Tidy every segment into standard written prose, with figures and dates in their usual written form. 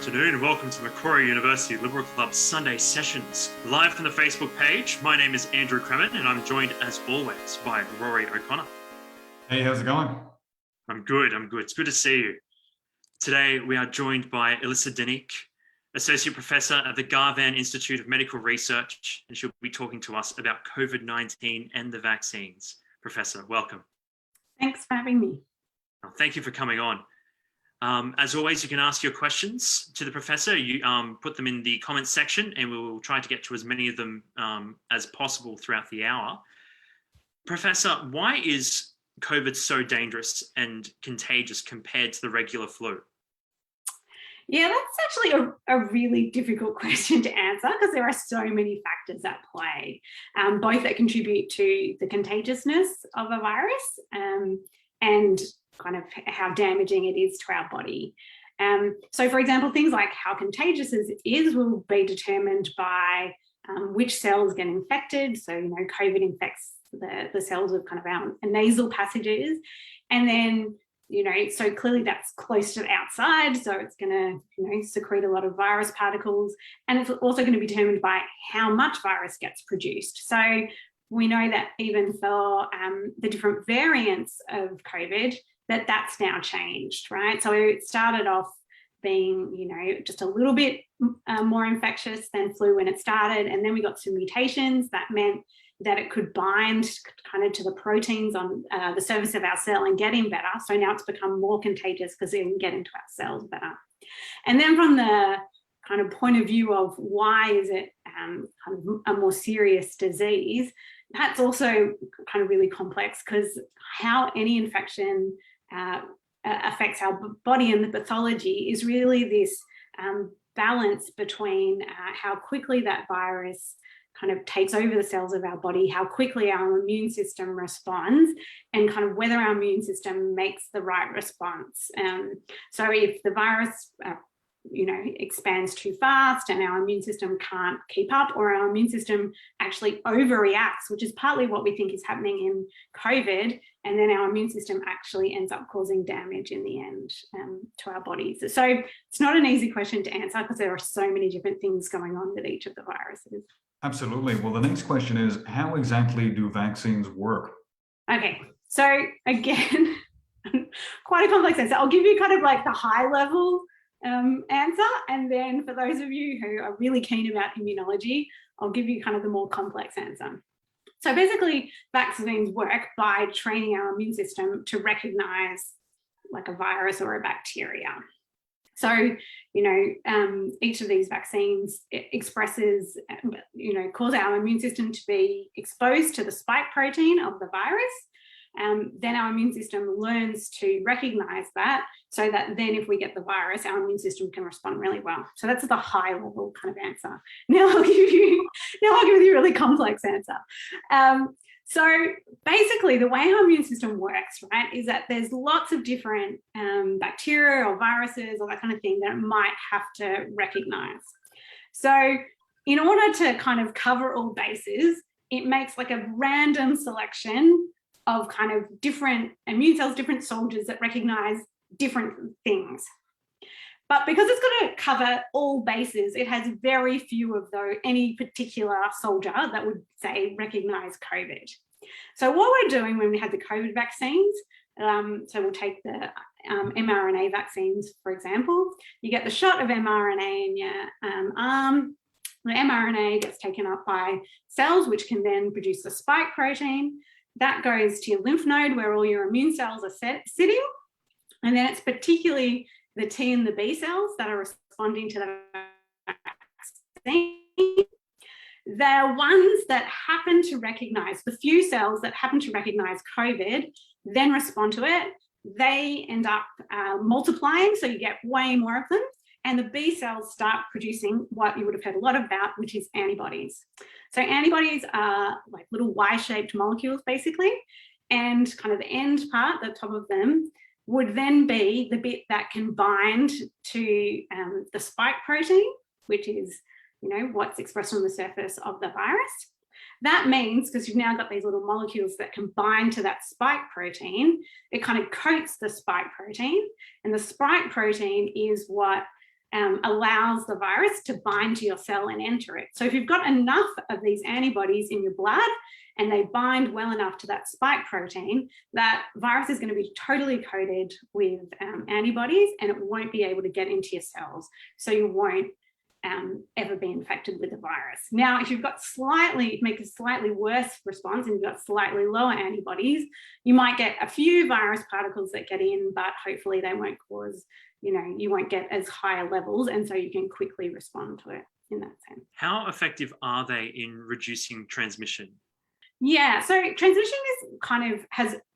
afternoon and welcome to Macquarie University Liberal Club Sunday Sessions. Live from the Facebook page, my name is Andrew Kremen and I'm joined as always by Rory O'Connor. Hey, how's it going? I'm good. It's good to see you. Today we are joined by Elissa Deenick, Associate Professor at the Garvan Institute of Medical Research, and she'll be talking to us about COVID-19 and the vaccines. Professor, welcome. Thanks for having me. Thank you for coming on. As always, you can ask your questions to the professor. You put them in the comments section and we will try to get to as many of them as possible throughout the hour. Professor, why is COVID so dangerous and contagious compared to the regular flu? Yeah, that's actually a really difficult question to answer because there are so many factors at play, both that contribute to the contagiousness of a virus and kind of how damaging it is to our body. So for example, things like how contagious it is will be determined by which cells get infected. So, COVID infects the cells of kind of our nasal passages. And then, so clearly that's close to the outside. So it's going to, secrete a lot of virus particles. And it's also going to be determined by how much virus gets produced. So we know that even for the different variants of COVID, that's now changed, right? So it started off being, just a little bit more infectious than flu when it started. And then we got some mutations that meant that it could bind kind of to the proteins on the surface of our cell and get in better. So now it's become more contagious because it can get into our cells better. And then from the kind of point of view of why is it kind of a more serious disease, that's also kind of really complex because how any infection affects our body and the pathology is really this balance between how quickly that virus kind of takes over the cells of our body, how quickly our immune system responds, and kind of whether our immune system makes the right response. So if the virus expands too fast and our immune system can't keep up, or our immune system actually overreacts, which is partly what we think is happening in COVID, and then our immune system actually ends up causing damage in the end to our bodies. So it's not an easy question to answer because there are so many different things going on with each of the viruses. Absolutely. Well, the next question is, how exactly do vaccines work? Okay, so again, quite a complex answer. I'll give you kind of like the high level answer, and then for those of you who are really keen about immunology, I'll give you kind of the more complex answer. So basically, vaccines work by training our immune system to recognize like a virus or a bacteria. So, each of these vaccines expresses, cause our immune system to be exposed to the spike protein of the virus. Then our immune system learns to recognize that so that then if we get the virus, our immune system can respond really well. So that's the high level kind of answer. Now I'll give you a really complex answer. So basically the way our immune system works, right, is that there's lots of different bacteria or viruses or that kind of thing that it might have to recognize. So in order to kind of cover all bases, it makes like a random selection of kind of different immune cells, different soldiers that recognize different things. But because it's going to cover all bases, it has very few of any particular soldier that would say recognize COVID. So what we're doing when we had the COVID vaccines, so we'll take the mRNA vaccines, for example, you get the shot of mRNA in your arm. The mRNA gets taken up by cells, which can then produce the spike protein. That goes to your lymph node where all your immune cells are sitting. And then it's particularly the T and the B cells that are responding to the vaccine. They're ones that happen to recognize, the few cells that happen to recognize COVID, then respond to it. They end up multiplying, so you get way more of them. And the B cells start producing what you would have heard a lot about, which is antibodies. So antibodies are like little Y-shaped molecules, basically. And kind of the end part, the top of them, would then be the bit that can bind to the spike protein, which is, what's expressed on the surface of the virus. That means, because you've now got these little molecules that can bind to that spike protein, it kind of coats the spike protein. And the spike protein is what allows the virus to bind to your cell and enter it. So if you've got enough of these antibodies in your blood and they bind well enough to that spike protein, that virus is going to be totally coated with antibodies, and it won't be able to get into your cells. So you won't ever be infected with the virus. Now, if you've got make a slightly worse response and you've got slightly lower antibodies, you might get a few virus particles that get in, but hopefully they won't cause, you won't get as higher levels, and so you can quickly respond to it in that sense. How effective are they in reducing transmission? Yeah, so transmission is kind of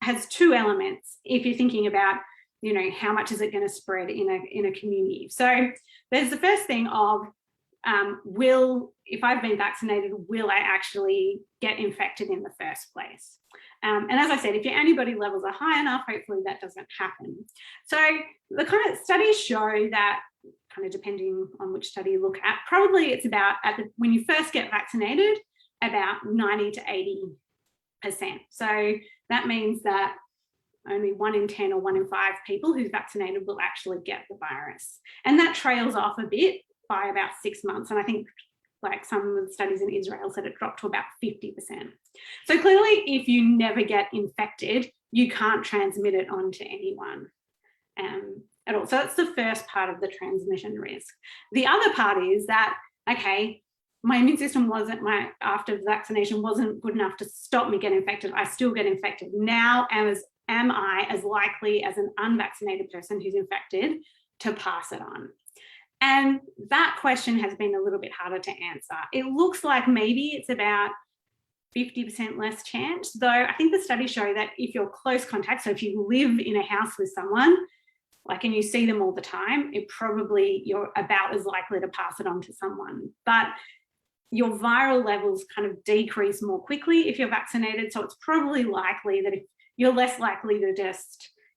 has two elements if you're thinking about, how much is it going to spread in a community. So there's the first thing of if I've been vaccinated, will I actually get infected in the first place? And as I said, if your antibody levels are high enough, hopefully that doesn't happen. So the kind of studies show that, kind of depending on which study you look at, probably it's about when you first get vaccinated, about 90 to 80%. So that means that only 1 in 10 or 1 in 5 people who's vaccinated will actually get the virus. And that trails off a bit by about 6 months. And I think like some of the studies in Israel said it dropped to about 50%. So clearly, if you never get infected, you can't transmit it onto anyone at all. So that's the first part of the transmission risk. The other part is that, okay, my immune system after vaccination wasn't good enough to stop me getting infected. I still get infected. Now, am I as likely as an unvaccinated person who's infected to pass it on? And that question has been a little bit harder to answer. It looks like maybe it's about 50% less chance, though I think the studies show that if you're close contact, so if you live in a house with someone, and you see them all the time, you're about as likely to pass it on to someone. But your viral levels kind of decrease more quickly if you're vaccinated. So it's probably likely that if you're less likely to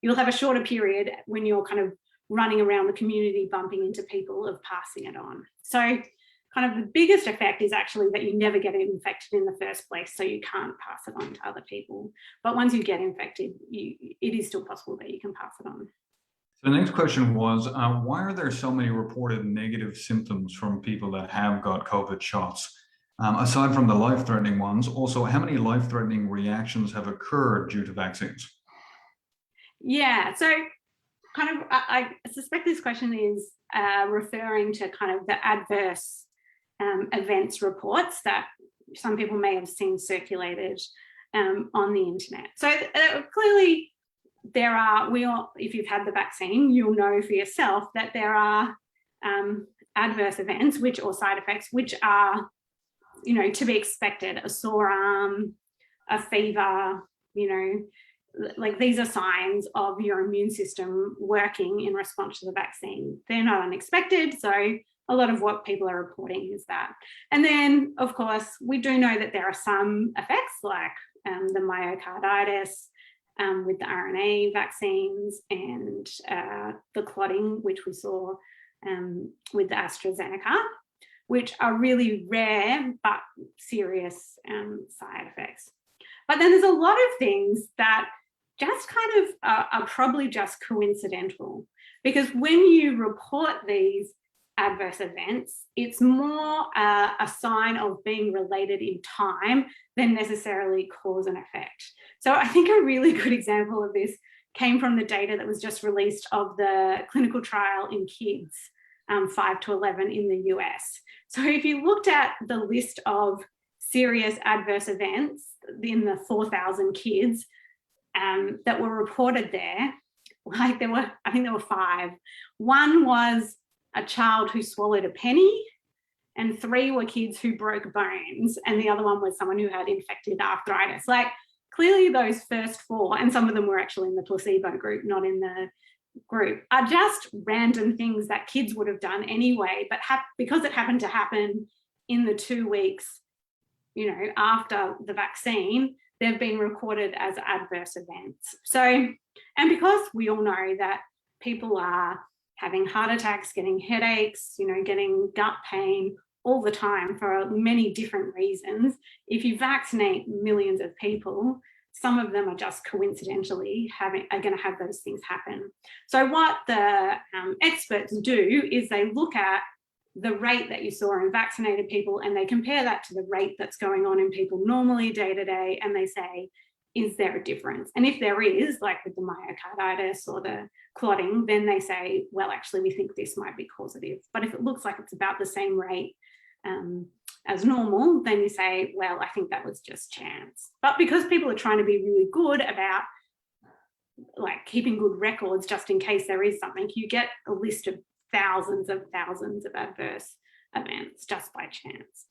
you'll have a shorter period when you're kind of running around the community bumping into people of passing it on. So kind of the biggest effect is actually that you never get infected in the first place, so you can't pass it on to other people. But once you get infected, it is still possible that you can pass it on. So the next question was, why are there so many reported negative symptoms from people that have got COVID shots? Aside from the life-threatening ones, also, how many life-threatening reactions have occurred due to vaccines? Yeah, so kind of, I suspect this question is referring to kind of the adverse events reports that some people may have seen circulated on the internet. So clearly, if you've had the vaccine, you'll know for yourself that there are adverse events or side effects which are, to be expected. A sore arm, a fever, these are signs of your immune system working in response to the vaccine. They're not unexpected, so a lot of what people are reporting is that. And then, of course, we do know that there are some effects like the myocarditis, with the RNA vaccines and the clotting, which we saw with the AstraZeneca, which are really rare but serious side effects. But then there's a lot of things that just kind of are probably just coincidental, because when you report these adverse events, it's more a sign of being related in time than necessarily cause and effect. So I think a really good example of this came from the data that was just released of the clinical trial in kids 5 to 11 in the US. So if you looked at the list of serious adverse events in the 4,000 kids that were reported there, I think there were 5. One was a child who swallowed a penny, and 3 were kids who broke bones, and the other one was someone who had infected arthritis. Clearly those first 4, and some of them were actually in the placebo group, not in the group, are just random things that kids would have done anyway, but because it happened to happen in the 2 weeks, after the vaccine, they've been recorded as adverse events. So, and because we all know that people are having heart attacks, getting headaches, getting gut pain all the time for many different reasons, if you vaccinate millions of people, some of them are just coincidentally are going to have those things happen. So what the experts do is they look at the rate that you saw in vaccinated people and they compare that to the rate that's going on in people normally day to day, and they say, is there a difference? And if there is, like with the myocarditis or the clotting, then they say, well, actually, we think this might be causative. But if it looks like it's about the same rate as normal, then you say, well, I think that was just chance. But because people are trying to be really good about like keeping good records just in case there is something, you get a list of thousands of adverse events just by chance.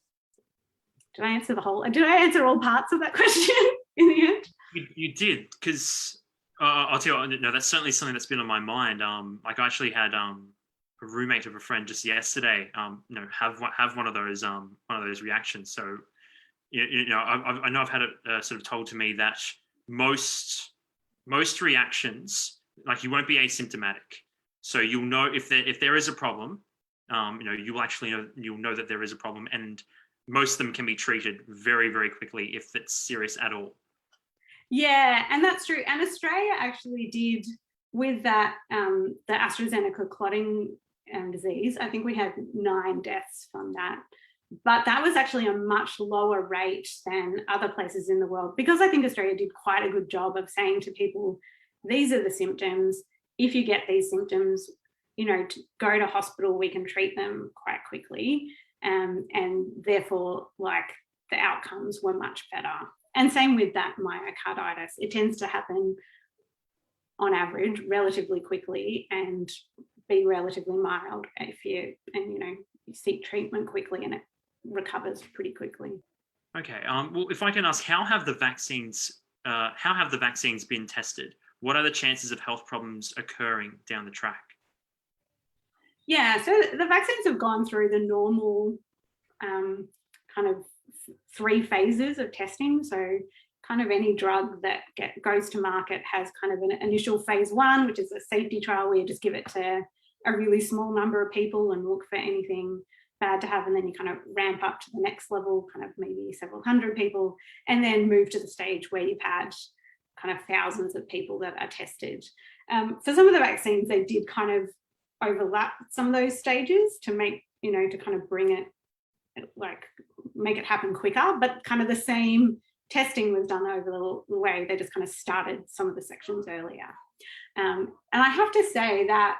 Did I answer all parts of that question in the end? You did, because I'll tell you, no, that's certainly something that's been on my mind. Like I actually had a roommate of a friend just yesterday, have one of those reactions. So, I know I've had it sort of told to me that most reactions, like you won't be asymptomatic. So you'll know if there is a problem, you'll know that there is a problem, and most of them can be treated very, very quickly if it's serious at all. Yeah, and that's true. And Australia actually did with that, the AstraZeneca clotting disease. I think we had 9 deaths from that. But that was actually a much lower rate than other places in the world, because I think Australia did quite a good job of saying to people, these are the symptoms. If you get these symptoms, to go to hospital, we can treat them quite quickly. And therefore, like, the outcomes were much better. And same with that myocarditis. It tends to happen on average relatively quickly and be relatively mild if you seek treatment quickly, and it recovers pretty quickly. Okay. Well, if I can ask, how have the vaccines been tested? What are the chances of health problems occurring down the track? Yeah, so the vaccines have gone through the normal kind of 3 phases of testing. So kind of any drug that goes to market has kind of an initial phase 1, which is a safety trial where you just give it to a really small number of people and look for anything bad to have, and then you kind of ramp up to the next level, kind of maybe several hundred people, and then move to the stage where you've had kind of thousands of people that are tested. For some of the vaccines, they did kind of overlap some of those stages to make, to kind of bring it, like make it happen quicker, but kind of the same testing was done over the way. They just kind of started some of the sections earlier. And I have to say that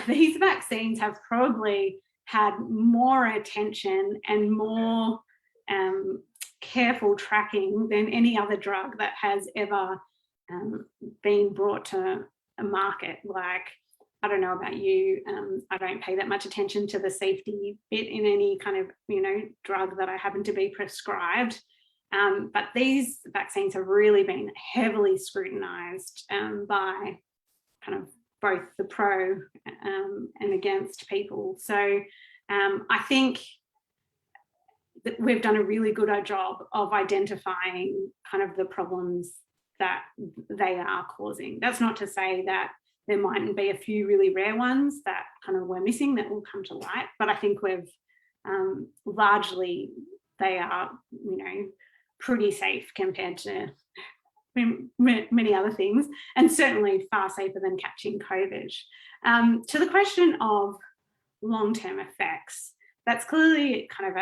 these vaccines have probably had more attention and more careful tracking than any other drug that has ever been brought to a market. Like, I don't know about you, I don't pay that much attention to the safety bit in any kind of, drug that I happen to be prescribed. But these vaccines have really been heavily scrutinized by kind of both the pro and against people. So I think that we've done a really good job of identifying kind of the problems that they are causing. That's not to say that there mightn't be a few really rare ones that kind of were missing that will come to light, but I think we've largely, they are, pretty safe compared to many other things, and certainly far safer than catching COVID. To the question of long-term effects, that's clearly kind of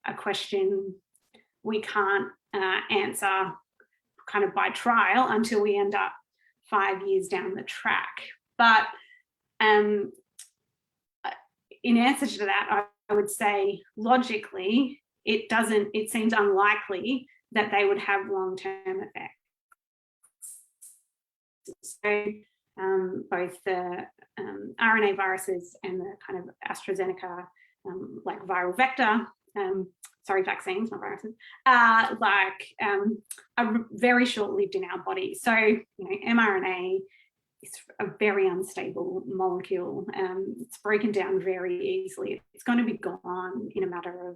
a question we can't answer kind of by trial until we end up 5 years down the track. But in answer to that, I would say logically, it seems unlikely that they would have long-term effects. So both the RNA viruses and the kind of AstraZeneca like viral vector, vaccines, not viruses, are very short-lived in our body. So, mRNA is a very unstable molecule. It's broken down very easily. It's going to be gone in a matter of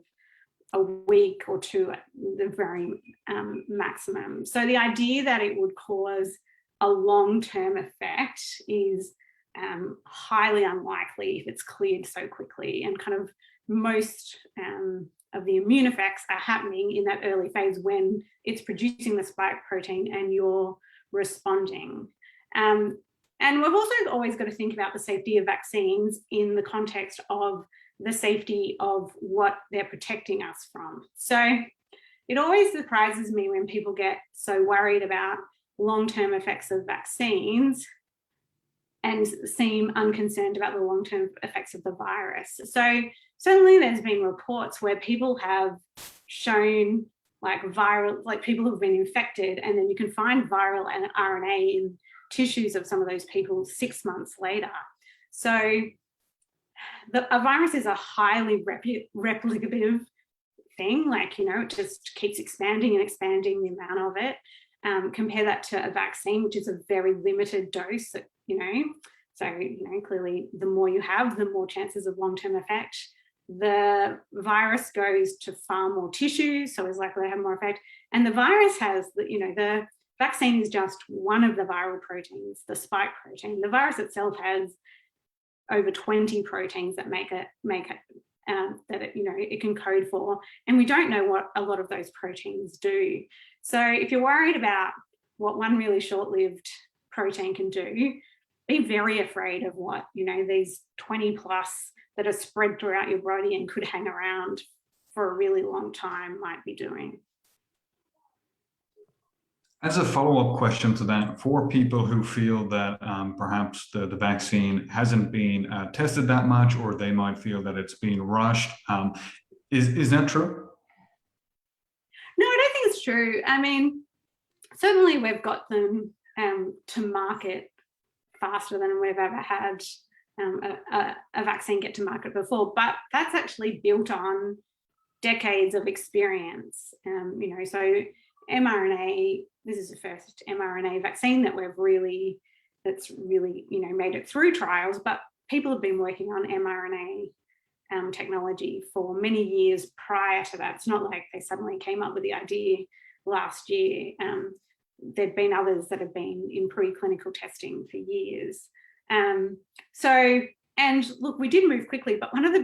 a week or 2 at the very maximum. So the idea that it would cause a long-term effect is highly unlikely if it's cleared so quickly. And kind of most of the immune effects are happening in that early phase when it's producing the spike protein and you're responding. And we've also always got to think about the safety of vaccines in the context of the safety of what they're protecting us from. So it always surprises me when people get so worried about long-term effects of vaccines and seem unconcerned about the long-term effects of the virus. So certainly there's been reports where people have shown like people have been infected, and then you can find viral and RNA in tissues of some of those people 6 months later. So a virus is a highly replicative thing, like, it just keeps expanding and expanding the amount of it. Compare that to a vaccine, which is a very limited dose, so clearly the more you have, the more chances of long-term effect. The virus goes to far more tissues, so it's likely to have more effect. And the virus has, the vaccine is just one of the viral proteins, the spike protein. The virus itself has over 20 proteins that make it that it can code for, and we don't know what a lot of those proteins do. So if you're worried about what one really short-lived protein can do, be very afraid of what these 20 plus that are spread throughout your body and could hang around for a really long time might be doing. As a follow-up question to that, for people who feel that perhaps the vaccine hasn't been tested that much, or they might feel that it's been rushed, is that true? No, I don't think it's true. I mean, certainly we've got them to market faster than we've ever had a vaccine get to market before, but that's actually built on decades of experience. So mRNA, this is the first mRNA vaccine that that's really made it through trials, but people have been working on mRNA technology for many years prior to that. It's not like they suddenly came up with the idea last year. There've been others that have been in preclinical testing for years. And look, we did move quickly, but one of the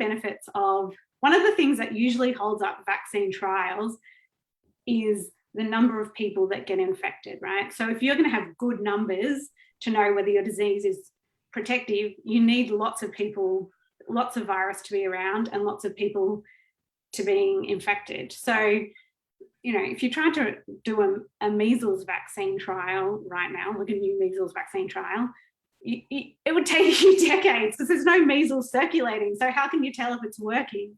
things that usually holds up vaccine trials is the number of people that get infected, right? So if you're going to have good numbers to know whether your disease is protective, you need lots of people, lots of virus to be around and lots of people to being infected. So, if you try to do a measles vaccine trial right now, like a new measles vaccine trial, it would take you decades because there's no measles circulating. So how can you tell if it's working?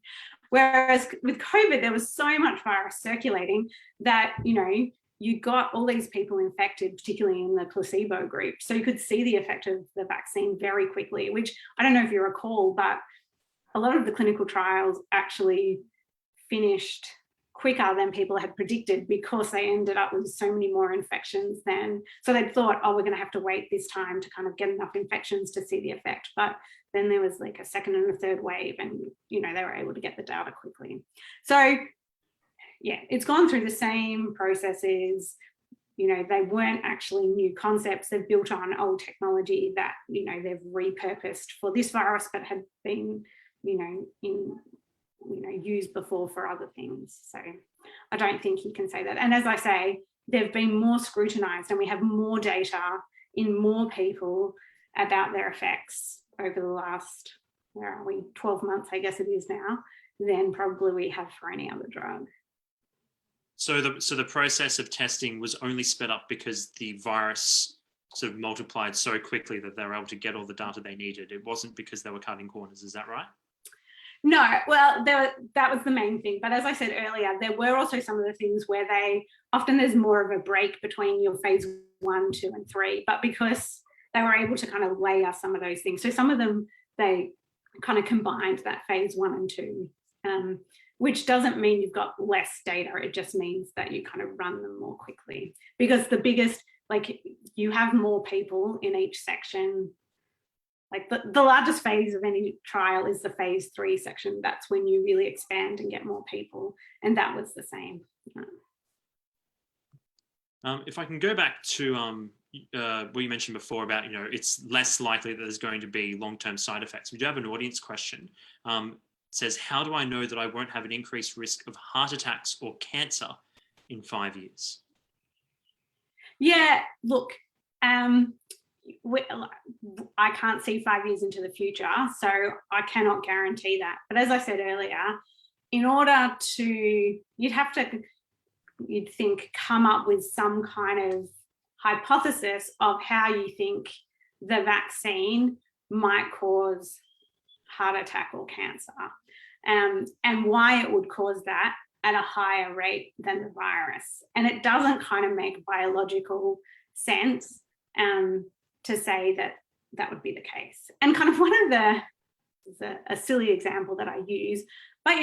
Whereas with COVID, there was so much virus circulating that, you got all these people infected, particularly in the placebo group. So you could see the effect of the vaccine very quickly, which I don't know if you recall, but a lot of the clinical trials actually finished quicker than people had predicted because they ended up with so many more infections than, so they'd thought, we're going to have to wait this time to kind of get enough infections to see the effect. But then there was like a second and a third wave and, they were able to get the data quickly. So yeah, it's gone through the same processes. They weren't actually new concepts. They're built on old technology that, they've repurposed for this virus, but had been, used before for other things. So I don't think you can say that. And as I say, they've been more scrutinized and we have more data in more people about their effects over the last, 12 months, I guess it is now, than probably we have for any other drug. So the process of testing was only sped up because the virus sort of multiplied so quickly that they were able to get all the data they needed. It wasn't because they were cutting corners. Is that right? No, well, that was the main thing. But as I said earlier, there were also some of the things where often there's more of a break between your phase 1, 2, and 3, but because they were able to kind of layer some of those things. So some of them, they kind of combined that phase 1 and 2, which doesn't mean you've got less data. It just means that you kind of run them more quickly because the biggest, you have more people in each section. Like the largest phase of any trial is the phase 3 section. That's when you really expand and get more people. And that was the same. If I can go back to what you mentioned before about, it's less likely that there's going to be long-term side effects. We do have an audience question. says, how do I know that I won't have an increased risk of heart attacks or cancer in 5 years? Yeah, look, I can't see 5 years into the future, so I cannot guarantee that. But as I said earlier, in order to, you'd think, come up with some kind of hypothesis of how you think the vaccine might cause heart attack or cancer, and why it would cause that at a higher rate than the virus. And it doesn't kind of make biological sense to say that that would be the case. And kind of one of a silly example that I use, but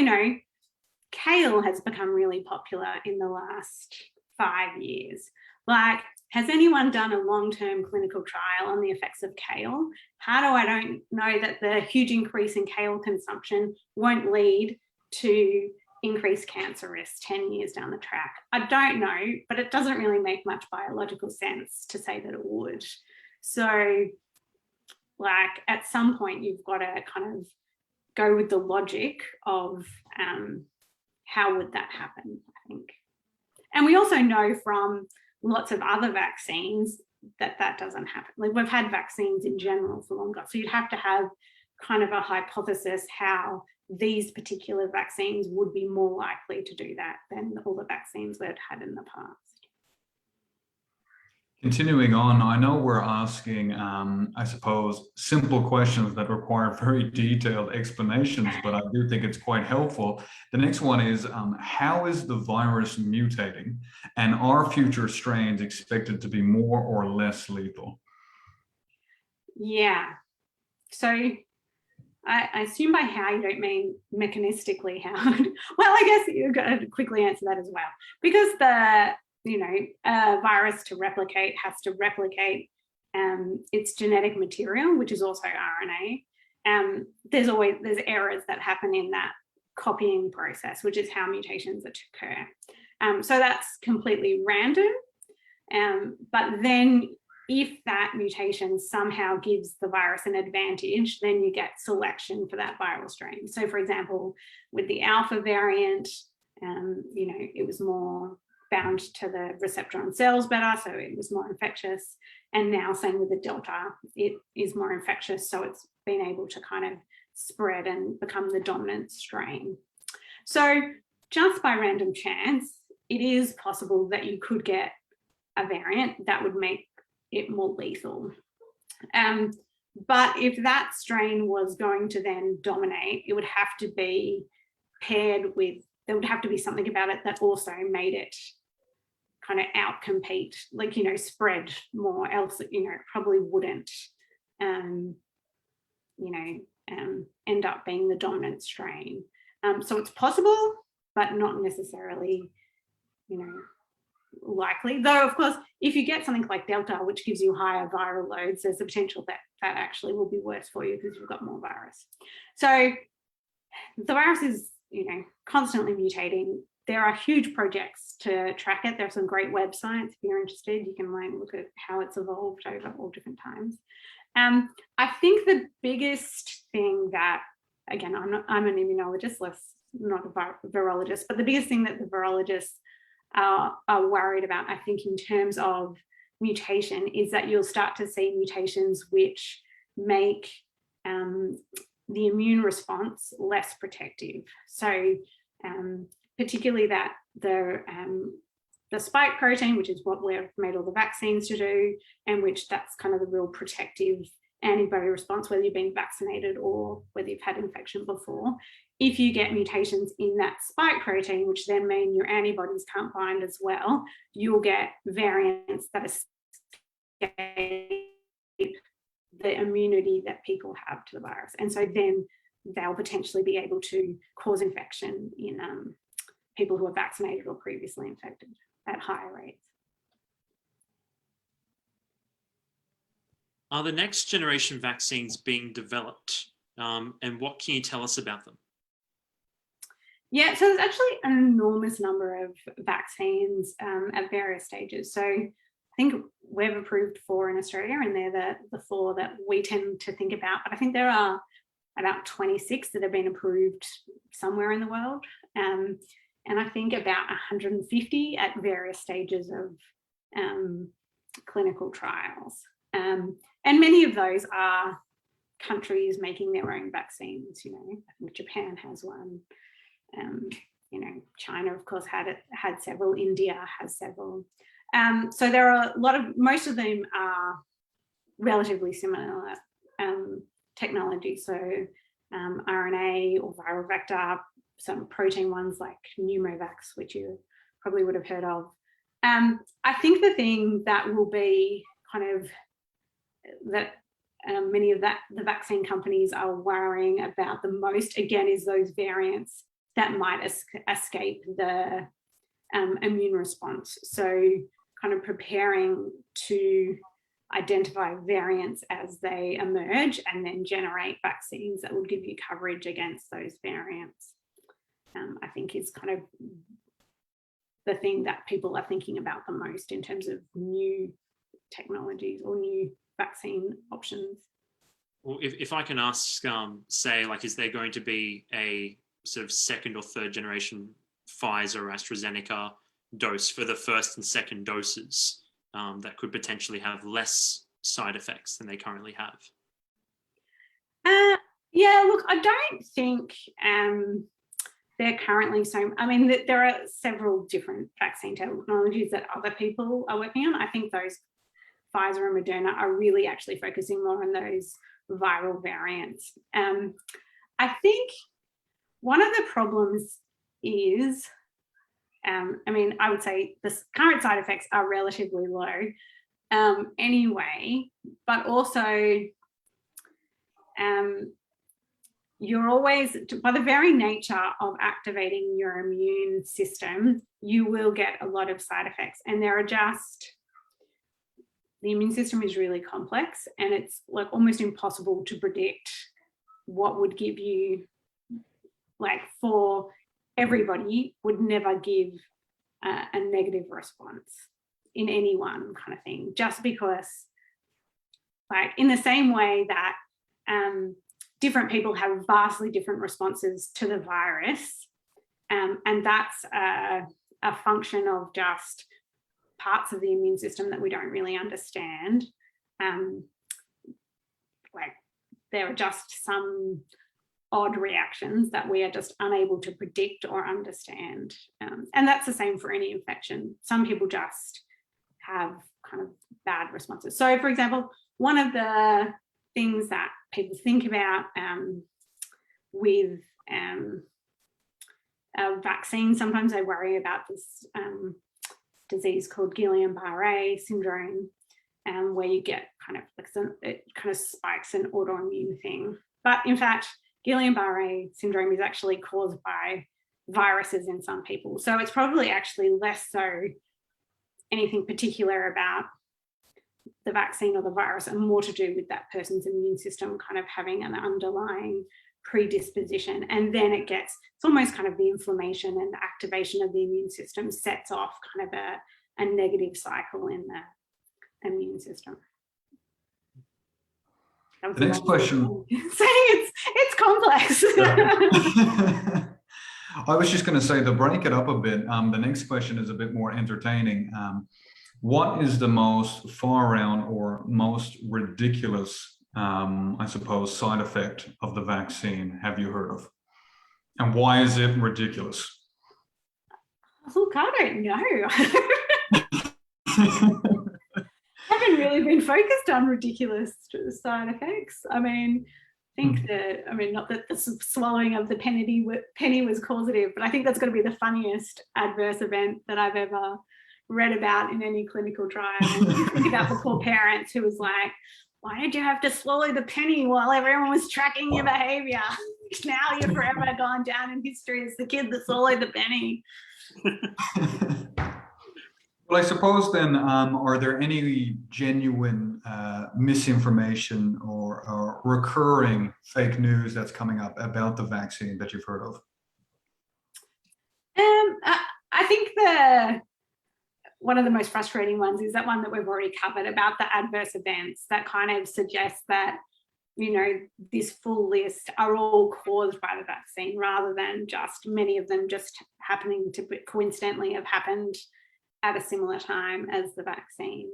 kale has become really popular in the last 5 years. Like, has anyone done a long-term clinical trial on the effects of kale? How do I don't know that the huge increase in kale consumption won't lead to increased cancer risk 10 years down the track? I don't know, but it doesn't really make much biological sense to say that it would. So, like, at some point, you've got to kind of go with the logic of how would that happen, I think. And we also know from lots of other vaccines that that doesn't happen. Like, we've had vaccines in general for longer. So you'd have to have kind of a hypothesis how these particular vaccines would be more likely to do that than all the vaccines we've had in the past. Continuing on, I know we're asking, I suppose, simple questions that require very detailed explanations, but I do think it's quite helpful. The next one is, how is the virus mutating, and are future strains expected to be more or less lethal? Yeah, so I assume by how you don't mean mechanistically how. Well, I guess you've got to quickly answer that as well, because a virus to replicate has to replicate its genetic material, which is also RNA. There's errors that happen in that copying process, which is how mutations occur. So that's completely random. But then if that mutation somehow gives the virus an advantage, then you get selection for that viral strain. So, for example, with the alpha variant, it was more bound to the receptor on cells better, so it was more infectious. And now, same with the Delta, it is more infectious, so it's been able to kind of spread and become the dominant strain. So just by random chance, it is possible that you could get a variant that would make it more lethal. But if that strain was going to then dominate, it would have to be paired with, there would have to be something about it that also made it kind of outcompete, like, spread more, else, it probably wouldn't, end up being the dominant strain. So it's possible, but not necessarily, likely. Though, of course, if you get something like Delta, which gives you higher viral loads, there's the potential that that actually will be worse for you because you've got more virus. So the virus is, constantly mutating. There are huge projects to track it. There are some great websites. If you're interested, you can look at how it's evolved over all different times. I think the biggest thing that, again, I'm an immunologist, not a virologist, but the biggest thing that the virologists are worried about, I think, in terms of mutation, is that you'll start to see mutations which make the immune response less protective. So particularly that the spike protein, which is what we've made all the vaccines to do, and which that's kind of the real protective antibody response, whether you've been vaccinated or whether you've had infection before. If you get mutations in that spike protein, which then mean your antibodies can't bind as well, you'll get variants that escape the immunity that people have to the virus. And so then they'll potentially be able to cause infection in people who are vaccinated or previously infected at higher rates. Are the next generation vaccines being developed, and what can you tell us about them? Yeah, so there's actually an enormous number of vaccines at various stages. So I think we've approved 4 in Australia, and they're the 4 that we tend to think about. But I think there are about 26 that have been approved somewhere in the world. And I think about 150 at various stages of clinical trials. And many of those are countries making their own vaccines. I think Japan has one. China, of course, had several. India has several. So there are most of them are relatively similar technology. So RNA or viral vector, some protein ones like Pneumovax, which you probably would have heard of. I think the thing that will be kind of that many of the vaccine companies are worrying about the most, again, is those variants that might escape the immune response. So kind of preparing to identify variants as they emerge and then generate vaccines that will give you coverage against those variants, I think is kind of the thing that people are thinking about the most in terms of new technologies or new vaccine options. Well, if I can ask, say, like, is there going to be a sort of second or third generation Pfizer or AstraZeneca dose for the first and second doses that could potentially have less side effects than they currently have? Yeah, look, I don't think they're currently there are several different vaccine technologies that other people are working on. I think those Pfizer and Moderna are really actually focusing more on those viral variants. I think one of the problems is, I would say the current side effects are relatively low anyway, but also you're always, by the very nature of activating your immune system, you will get a lot of side effects, and there are just, the immune system is really complex, and it's like almost impossible to predict what would give you, like, for everybody would never give a negative response in any one kind of thing, just because, like, in the same way that different people have vastly different responses to the virus, and that's a function of just parts of the immune system that we don't really understand. Like, there are just some odd reactions that we are just unable to predict or understand. And that's the same for any infection. Some people just have kind of bad responses. So, for example, one of the things that people think about with vaccines, sometimes they worry about this disease called Guillain-Barré syndrome, where you get kind of like it kind of spikes an autoimmune thing. But in fact, Guillain-Barré syndrome is actually caused by viruses in some people. So it's probably actually less so anything particular about the vaccine or the virus, and more to do with that person's immune system kind of having an underlying predisposition. And then it's almost kind of the inflammation and the activation of the immune system sets off kind of a negative cycle in the immune system. The next question. Saying it's complex. Yeah. I was just going to say, to break it up a bit, the next question is a bit more entertaining. What is the most far out or most ridiculous, I suppose, side effect of the vaccine have you heard of? And why is it ridiculous? Look, I don't know. Haven't really been focused on ridiculous side effects. I think not that the swallowing of the penny was causative, but I think that's going to be the funniest adverse event that I've ever read about in any clinical trial. And think about the poor parents who was like, why did you have to swallow the penny while everyone was tracking your behavior? Now you're forever gone down in history as the kid that swallowed the penny. Well, I suppose then, are there any genuine misinformation or recurring fake news that's coming up about the vaccine that you've heard of? I think one of the most frustrating ones is that one that we've already covered about the adverse events that kind of suggests that this full list are all caused by the vaccine, rather than just many of them just happening to coincidentally have happened at a similar time as the vaccine.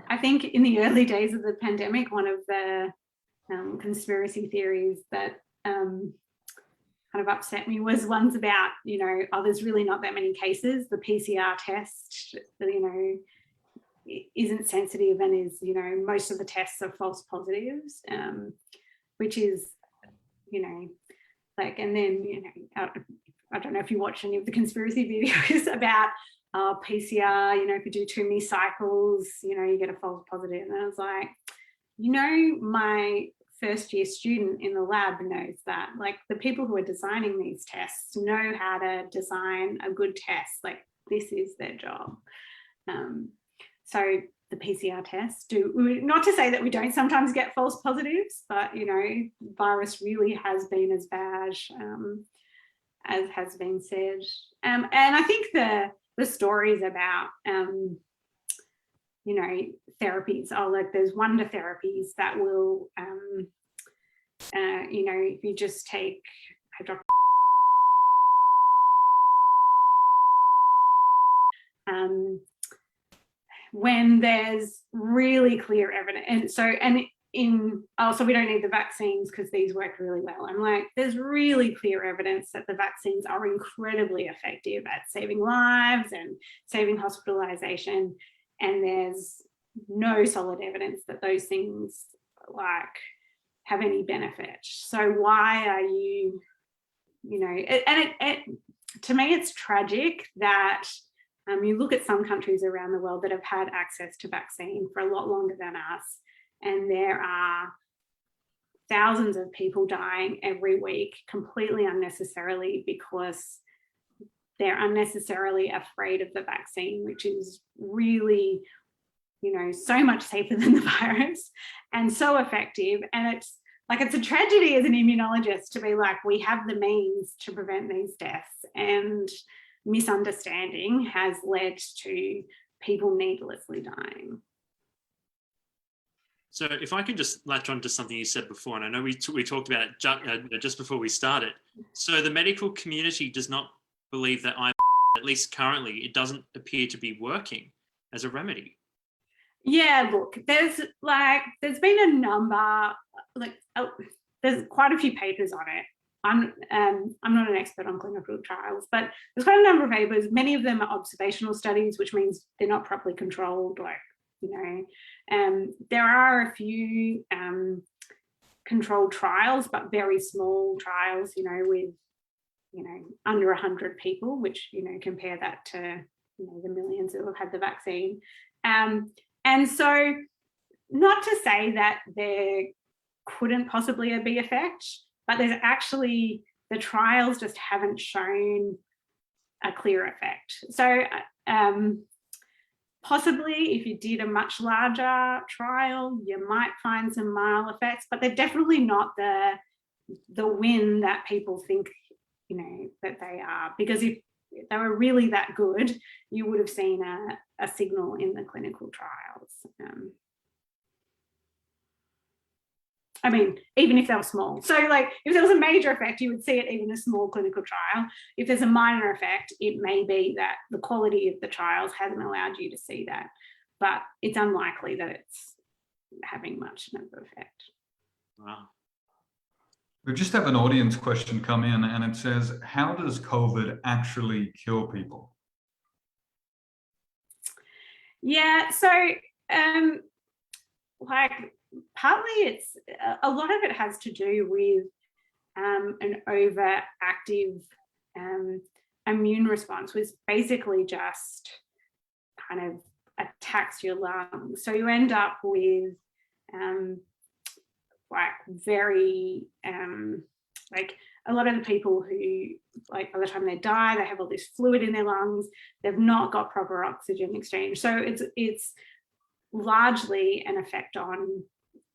I think in the early days of the pandemic, one of the conspiracy theories that kind of upset me was ones about, there's really not that many cases. The PCR test, isn't sensitive and is, most of the tests are false positives, which is, and then, I don't know if you watch any of the conspiracy videos about PCR, if you do too many cycles, you get a false positive. And I was like, my first year student in the lab knows that, like, the people who are designing these tests know how to design a good test. Like, this is their job. So the PCR tests not to say that we don't sometimes get false positives, but, virus really has been as bad as has been said. And I think the stories about, therapies are like, there's wonder therapies that will, if you just take when there's really clear evidence, and so we don't need the vaccines because these work really well. I'm like, there's really clear evidence that the vaccines are incredibly effective at saving lives and saving hospitalization, and there's no solid evidence that those things have any benefit. So why are you, to me, it's tragic that you look at some countries around the world that have had access to vaccine for a lot longer than us, and there are thousands of people dying every week completely unnecessarily because they're unnecessarily afraid of the vaccine, which is really, so much safer than the virus and so effective. And it's a tragedy as an immunologist to be like, we have the means to prevent these deaths, and misunderstanding has led to people needlessly dying. So if I can just latch on to something you said before, and I know we talked about it just before we started. So the medical community does not believe that at least currently, it doesn't appear to be working as a remedy. Yeah, look, there's been a number, there's quite a few papers on it. I'm not an expert on clinical trials, but there's quite a number of papers. Many of them are observational studies, which means they're not properly controlled. There are a few controlled trials, but very small trials, with under 100 people, which compare that to the millions who have had the vaccine. And so, not to say that there couldn't possibly be effect, but there's actually, the trials just haven't shown a clear effect. So possibly if you did a much larger trial, you might find some mild effects, but they're definitely not the win that people think, that they are. Because if they were really that good, you would have seen a signal in the clinical trials. Even if they were small. So if there was a major effect, you would see it even in a small clinical trial. If there's a minor effect, it may be that the quality of the trials hasn't allowed you to see that, but it's unlikely that it's having much of an effect. Wow. We just have an audience question come in, and it says, how does COVID actually kill people? Yeah, so partly it's a lot of it has to do with an overactive immune response, which basically just kind of attacks your lungs. So you end up with very a lot of the people who, by the time they die, they have all this fluid in their lungs. They've not got proper oxygen exchange. So it's largely an effect on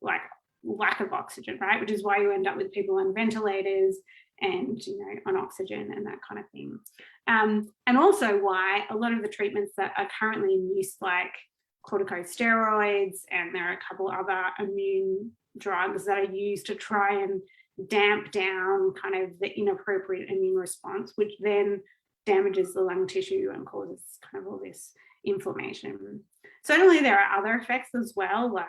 lack of oxygen, right? Which is why you end up with people on ventilators and on oxygen and that kind of thing. And also why a lot of the treatments that are currently in use, like corticosteroids, and there are a couple other immune drugs that are used to try and damp down kind of the inappropriate immune response, which then damages the lung tissue and causes kind of all this inflammation. Certainly there are other effects as well, like,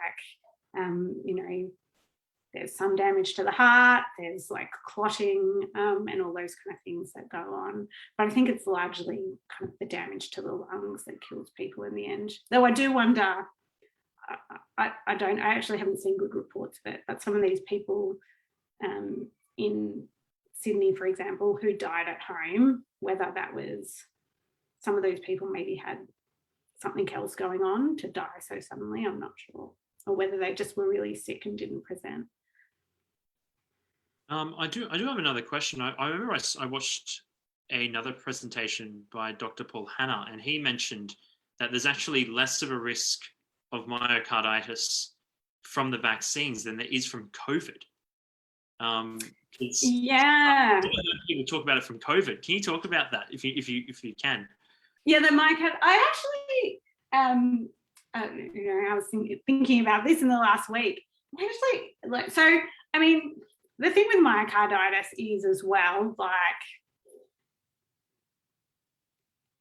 there's some damage to the heart, there's like clotting and all those kind of things that go on. But I think it's largely kind of the damage to the lungs that kills people in the end. Though I do wonder, I actually haven't seen good reports of it, but some of these people in Sydney, for example, who died at home, whether that was some of those people maybe had something else going on to die so suddenly, I'm not sure, or whether they just were really sick and didn't present. I do have another question. I remember I watched another presentation by Dr. Paul Hanna, and he mentioned that there's actually less of a risk of myocarditis from the vaccines than there is from COVID. Yeah. People talk about it from COVID. Can you talk about that if you can? Yeah, the myocarditis. I actually, I was thinking about this in the last week. I mean, the thing with myocarditis is as well, like,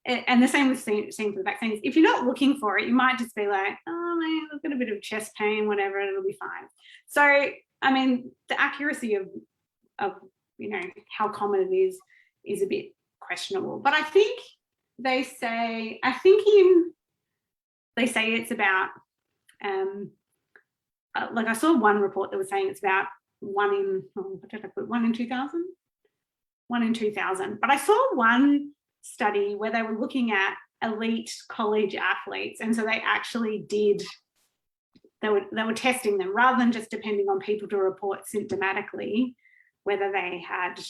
and the same with seen for the vaccines. If you're not looking for it, you might just be like, oh man, I've got a bit of chest pain, whatever, it'll be fine. So, I mean, the accuracy of how common it is a bit questionable. But I think they say it's about like I saw one report that was saying it's about 1 in 2,000. But I saw one study where they were looking at elite college athletes, and so they actually they were testing them rather than just depending on people to report symptomatically whether they had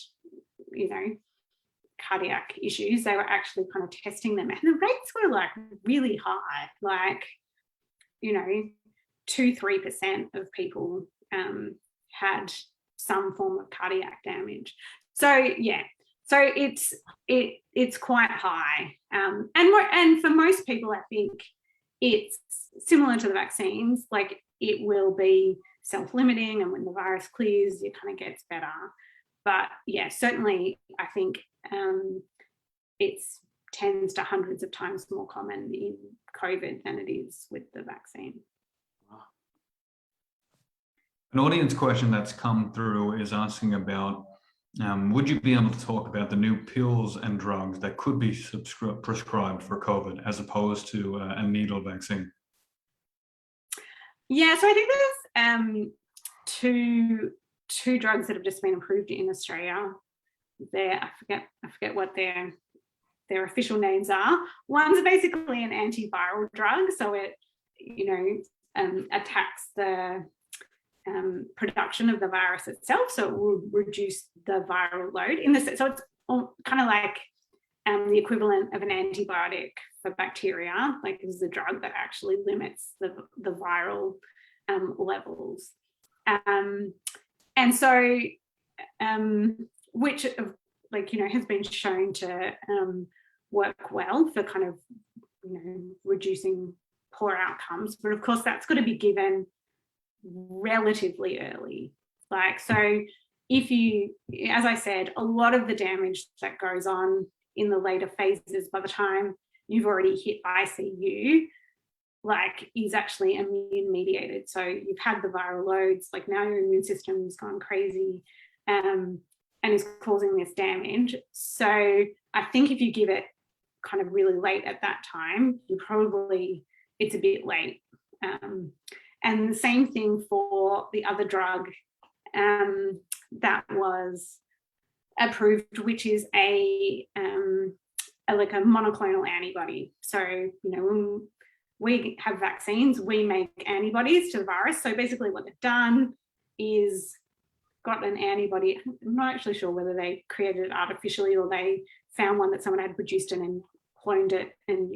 cardiac issues. They were actually kind of testing them, and the rates were like really high, like 2-3% of people had some form of cardiac damage. So yeah, so it's quite high, and for most people, I think it's similar to the vaccines. Like, it will be self-limiting, and when the virus clears, it kind of gets better. But yeah, certainly I think it's tens to hundreds of times more common in COVID than it is with the vaccine. An audience question that's come through is asking about, would you be able to talk about the new pills and drugs that could be prescribed for COVID as opposed to a needle vaccine? Yeah, so I think there's two drugs that have just been approved in Australia. I forget what their official names are. One's basically an antiviral drug, so it attacks the production of the virus itself, so it will reduce the viral load so it's kind of like the equivalent of an antibiotic for bacteria. Like, this is a drug that actually limits the viral levels, and so which has been shown to work well for kind of reducing poor outcomes. But of course, that's got to be given relatively early. Like, so if you, as I said, a lot of the damage that goes on in the later phases by the time you've already hit ICU, like, is actually immune mediated. So you've had the viral loads, like now your immune system's gone crazy and is causing this damage. So I think if you give it kind of really late at that time, it's a bit late. And the same thing for the other drug that was approved, which is a monoclonal antibody. So, when we have vaccines, we make antibodies to the virus. So basically what they've done is got an antibody. I'm not actually sure whether they created it artificially or they found one that someone had produced and then cloned it, and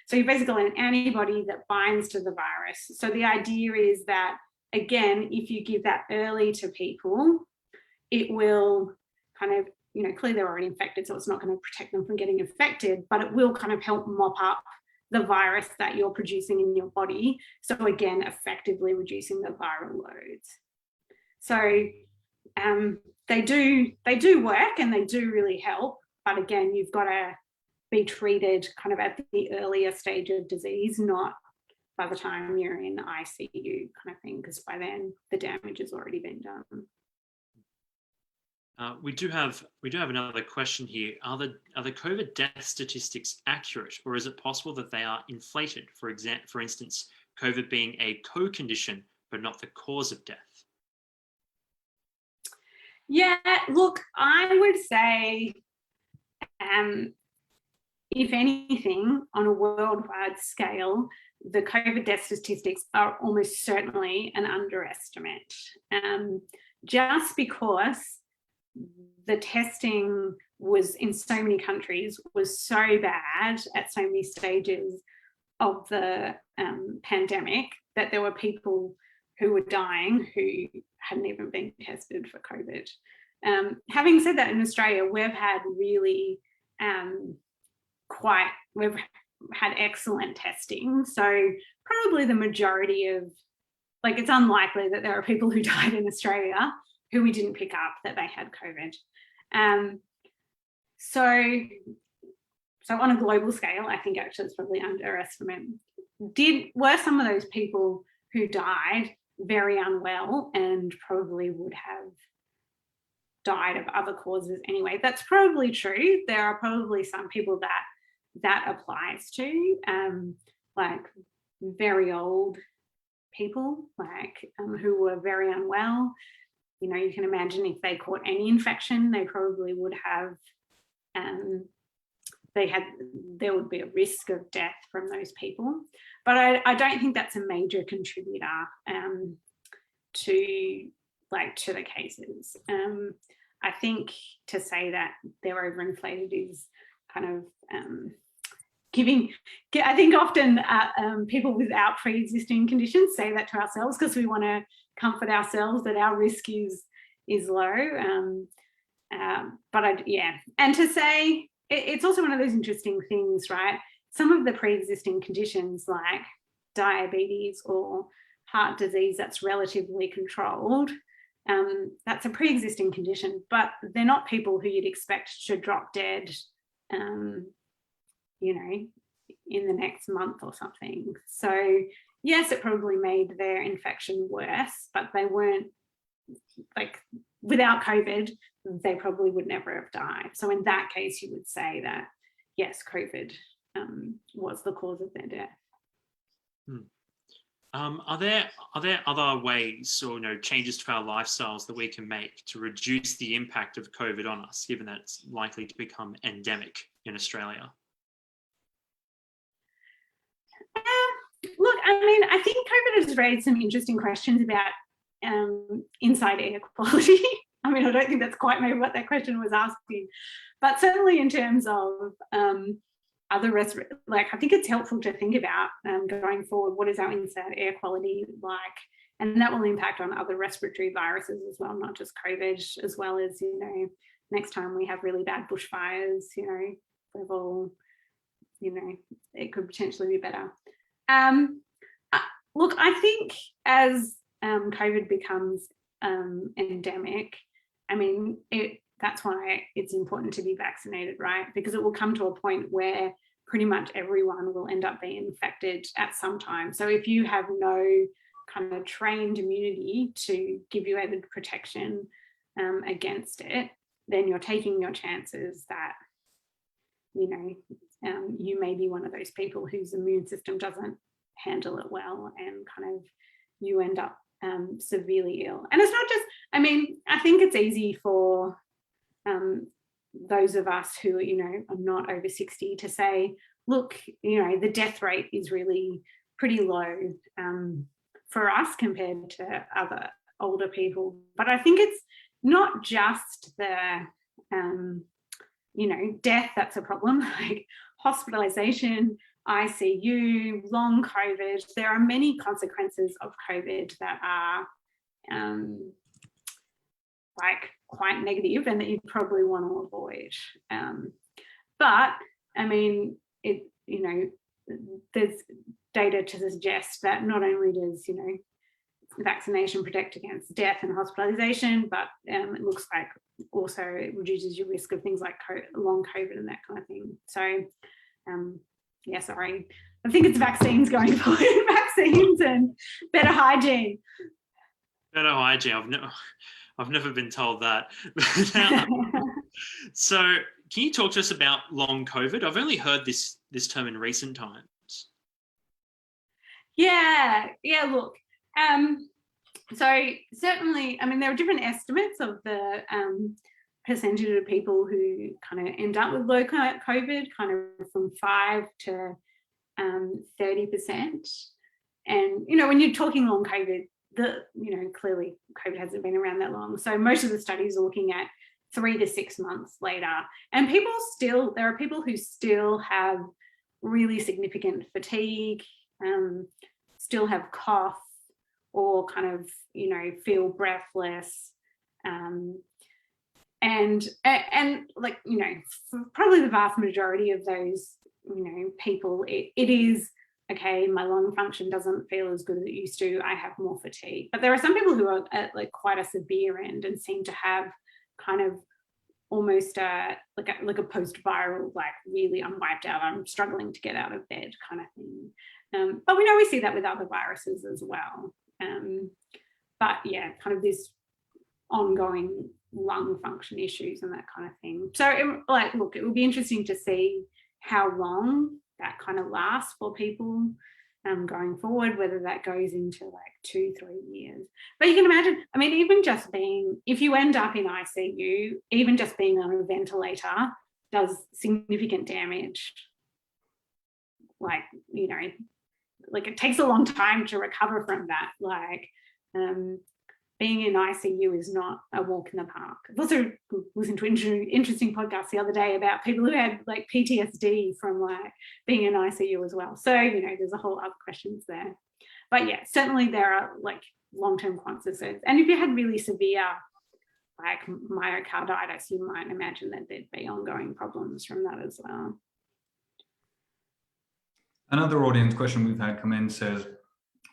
so you basically got an antibody that binds to the virus. So the idea is that, again, if you give that early to people, it will kind of, clearly they're already infected, so it's not going to protect them from getting infected, but it will kind of help mop up the virus that you're producing in your body. So again, effectively reducing the viral loads. So they do work and they do really help. But again, you've got to be treated kind of at the earlier stage of disease, not by the time you're in ICU kind of thing, because by then the damage has already been done. We do have another question here. Are the COVID death statistics accurate, or is it possible that they are inflated? For instance, COVID being a co-condition but not the cause of death. Yeah, look, I would say, if anything, on a worldwide scale, the COVID death statistics are almost certainly an underestimate, just because the testing was in so many countries was so bad at so many stages of the pandemic that there were people who were dying who hadn't even been tested for COVID. Having said that, in Australia, we've had really we've had excellent testing. So probably the majority of, like, it's unlikely that there are people who died in Australia who we didn't pick up that they had COVID. So on a global scale, I think actually it's probably underestimated. Were some of those people who died very unwell and probably would have died of other causes anyway? That's probably true. There are probably some people that applies to, like very old people, like who were very unwell. You know, you can imagine if they caught any infection, they probably would have, there would be a risk of death from those people. But I don't think that's a major contributor to the cases. I think to say that they're overinflated is kind of I think often people without pre-existing conditions say that to ourselves because we want to comfort ourselves that our risk is low. And to say, it's also one of those interesting things, right? Some of the pre-existing conditions like diabetes or heart disease that's relatively controlled, that's a pre-existing condition, but they're not people who you'd expect to drop dead, you know, in the next month or something. So yes, it probably made their infection worse, but they weren't, like, without COVID, they probably would never have died. So in that case, you would say that, yes, COVID was the cause of their death. Are there other ways or changes to our lifestyles that we can make to reduce the impact of COVID on us, given that it's likely to become endemic in Australia? Look, I mean, I think COVID has raised some interesting questions about inside air quality. I mean, I don't think that's quite maybe what that question was asking, but certainly in terms of other I think it's helpful to think about going forward, what is our inside air quality like? And that will impact on other respiratory viruses as well, not just COVID, as well as, next time we have really bad bushfires, we've all, it could potentially be better. Look, I think as COVID becomes endemic, I mean, that's why it's important to be vaccinated, right? Because it will come to a point where pretty much everyone will end up being infected at some time. So if you have no kind of trained immunity to give you added protection against it, then you're taking your chances that, you may be one of those people whose immune system doesn't handle it well and kind of you end up severely ill. And it's not just, I mean, I think it's easy for those of us who, are not over 60 to say, look, the death rate is really pretty low for us compared to other older people. But I think it's not just the, death that's a problem, like hospitalization, ICU, long COVID. There are many consequences of COVID that are quite negative and that you probably want to avoid. But I mean, there's data to suggest that not only does, vaccination protect against death and hospitalisation, but it looks like also it reduces your risk of things like long COVID and that kind of thing. So, yeah, sorry. I think it's vaccines going forward, vaccines and better hygiene. Better hygiene. I've never been told that. So, can you talk to us about long COVID? I've only heard this term in recent times. Yeah. Look, so certainly, I mean, there are different estimates of the percentage of people who kind of end up with low COVID, kind of from 5 to 30%. And when you're talking long COVID, clearly COVID hasn't been around that long. So most of the studies are looking at 3 to 6 months later. And there are people who still have really significant fatigue, still have cough, or kind of, feel breathless. And like, for probably the vast majority of those, people, it is, okay, my lung function doesn't feel as good as it used to, I have more fatigue. But there are some people who are at like quite a severe end and seem to have kind of almost like a post-viral, like really I'm wiped out, I'm struggling to get out of bed kind of thing. But we see that with other viruses as well. But yeah, kind of this ongoing lung function issues and that kind of thing. So it would be interesting to see how long that kind of lasts for people going forward, whether that goes into like 2-3 years. But you can imagine, I mean, even just if you end up in ICU, even just being on a ventilator does significant damage. Like, like it takes a long time to recover from that. Like being in ICU is not a walk in the park. I've also listened to an interesting podcast the other day about people who had like PTSD from like being in ICU as well. So, there's a whole other questions there. But yeah, certainly there are like long-term consequences. And if you had really severe like myocarditis, you might imagine that there'd be ongoing problems from that as well. Another audience question we've had come in says,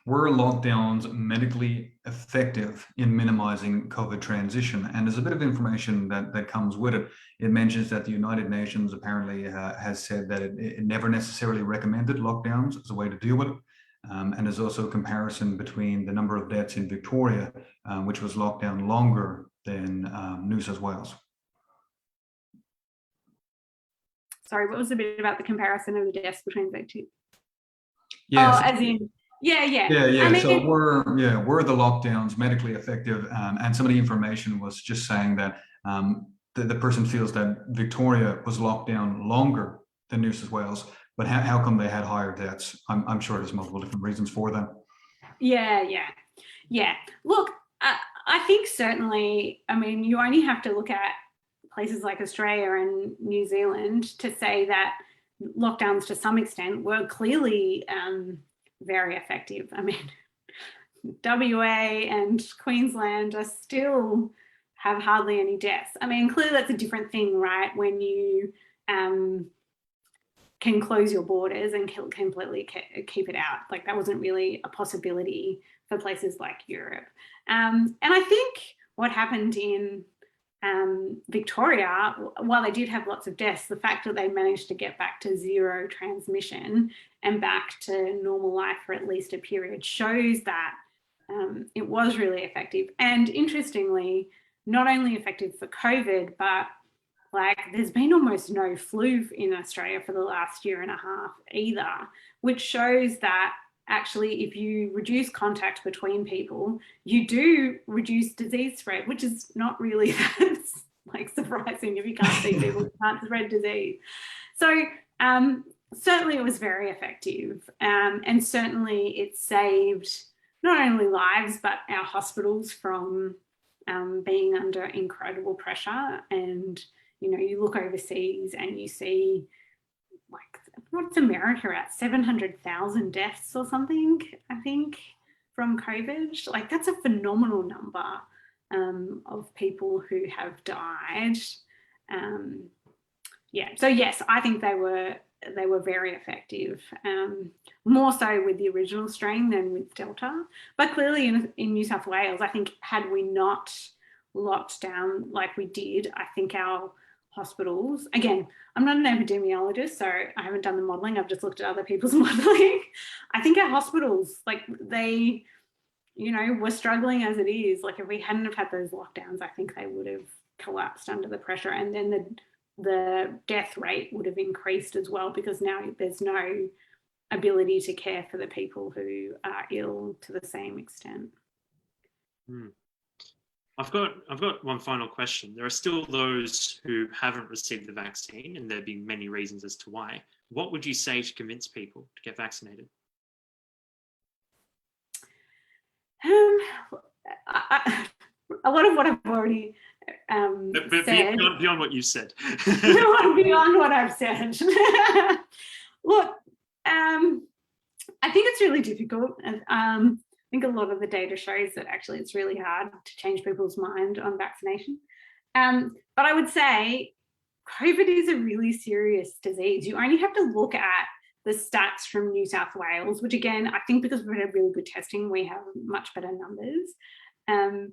were lockdowns medically effective in minimizing COVID transition? And there's a bit of information that comes with it. It mentions that the United Nations apparently has said that it never necessarily recommended lockdowns as a way to deal with it. And there's also a comparison between the number of deaths in Victoria, which was locked down longer than New South Wales. Sorry, what was the bit about the comparison of the deaths between the two? Yes. Oh, as in, yeah. I mean, so were the lockdowns medically effective? And some of the information was just saying that the person feels that Victoria was locked down longer than New South Wales, but how come they had higher deaths? I'm sure there's multiple different reasons for that. Yeah. Look, I think certainly, I mean, you only have to look at places like Australia and New Zealand to say that lockdowns to some extent were clearly very effective. I mean, WA and Queensland are still have hardly any deaths. I mean, clearly that's a different thing, right? When you can close your borders and completely keep it out. Like that wasn't really a possibility for places like Europe. And I think what happened in Victoria, while they did have lots of deaths, the fact that they managed to get back to zero transmission and back to normal life for at least a period shows that it was really effective. And interestingly, not only effective for COVID, but like there's been almost no flu in Australia for the last year and a half either, which shows that actually if you reduce contact between people, you do reduce disease spread, which is not really that like surprising if you can't see people who can't spread disease. So certainly it was very effective, and certainly it saved not only lives but our hospitals from being under incredible pressure. And you look overseas and you see like, what's America at? 700,000 deaths or something, I think, from COVID. Like that's a phenomenal number of people who have died. So yes, I think they were they were very effective, more so with the original strain than with Delta. But clearly in New South Wales, I think had we not locked down like we did, I think our hospitals, again, I'm not an epidemiologist, so I haven't done the modelling, I've just looked at other people's modelling. I think our hospitals, like they, you know, were struggling as it is. Like if we hadn't have had those lockdowns, I think they would have collapsed under the pressure, and then the death rate would have increased as well, because now there's no ability to care for the people who are ill to the same extent. I've got one final question. There are still those who haven't received the vaccine, and there'd be many reasons as to why. What would you say to convince people to get vaccinated? A lot of what I've already said. Beyond what you said. Beyond what I've said. Look, I think it's really difficult. I think a lot of the data shows that actually it's really hard to change people's mind on vaccination. But I would say COVID is a really serious disease. You only have to look at the stats from New South Wales, which again, I think because we've had really good testing, we have much better numbers. In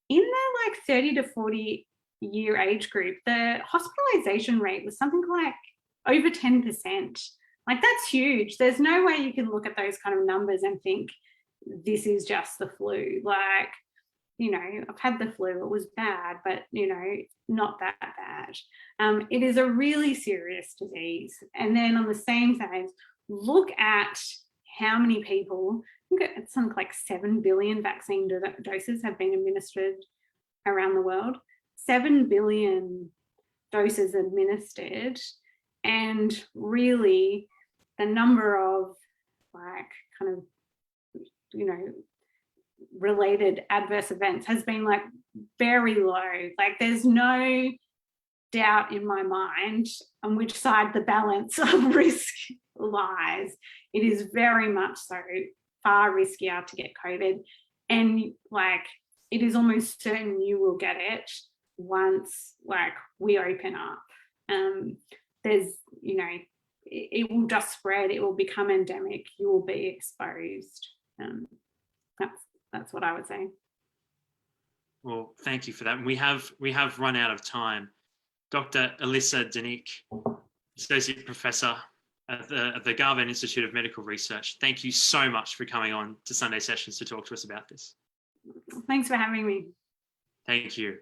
the like 30 to 40 year age group, the hospitalization rate was something like over 10%. Like that's huge. There's no way you can look at those kind of numbers and think this is just the flu. Like, you know, I've had the flu, it was bad, but you know, not that bad. It is a really serious disease. And then on the same side, look at how many people, I think it's something like 7 billion vaccine doses have been administered around the world. 7 billion doses administered, and really the number of like kind of, you know, related adverse events has been like very low. Like there's no doubt in my mind on which side the balance of risk lies. It is very much so far riskier to get COVID, and like it is almost certain you will get it once like we open up. There's, you know, it will just spread, it will become endemic, you will be exposed. That's what I would say. Well, thank you for that. We have run out of time. Dr. Elissa Deenick, Associate Professor at the Garvan Institute of Medical Research, thank you so much for coming on to Sunday Sessions to talk to us about this. Thanks for having me. Thank you.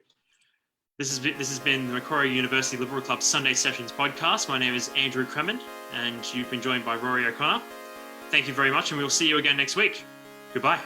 This has been the Macquarie University Liberal Club Sunday Sessions podcast. My name is Andrew Cremond, and you've been joined by Rory O'Connor. Thank you very much, and we'll see you again next week. Goodbye.